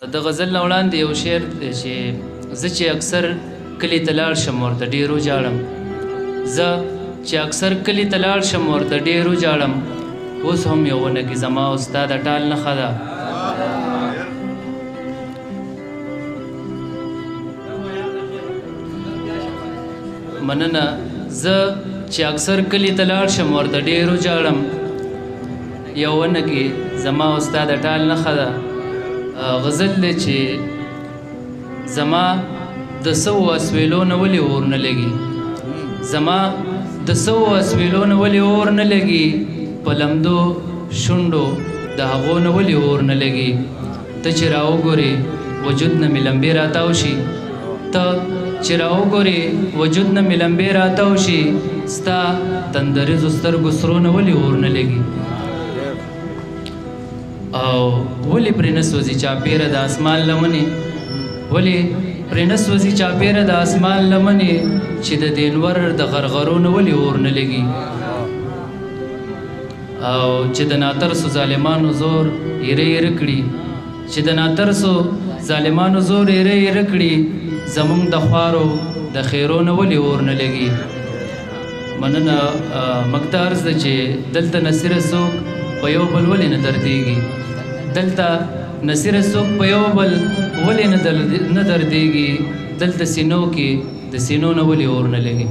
د غزل نه وړاندې یو شعر دی چې زه چې اکثر کلي ته لاړ شم ورته ډېر وژاړم، زه چې اکثر کلي ته لاړ شم ورته ډېر وژاړم، اوس هم یو ونه کې زما او ستا د ټال نښه ده. مننه. زه چې اکثر کلي ته لاړ شم ورته ډېر وژاړم، یو ونه کې زما او ستا د ټال نښه ده. غزل دی چې زما د سوو اسویلو نه ولې اور نه لګي، زما د سوو اسویلو نه ولې اور نه لګي، په لمدو شونډو د هغو نه ولې اور نه لګي. ته چې راوګورې وجود نه مې لمبې راتاو شي، ته چې راوګورې وجود نه مې لمبې راتاو شي، ستا تندریزو سترګو سرو نه ولې اور نه لګي. او ولې پرې نه سوځي چاپېره د اسمان لمنې، ولې پرې نه سوځي چاپېره د اسمان لمنې، چې د دینور د غرغرو نه ولې اور نه لګي. او چې د ناترسو ظالمانو زور ایره ایره کړي، چې د ناترسو ظالمانو زور ایره ایره کړي، زمونږ د خوارو د خیرو نه ولې اور نه لګي. مننه. مقته عرض ده چې دلته نصیره څوک په یو بل ولې نه دردېږي، دلته نصیره څوک په یو بل ولې نه دردېږي، دلته سینو کې د سینو نه ولې اور نه لګي.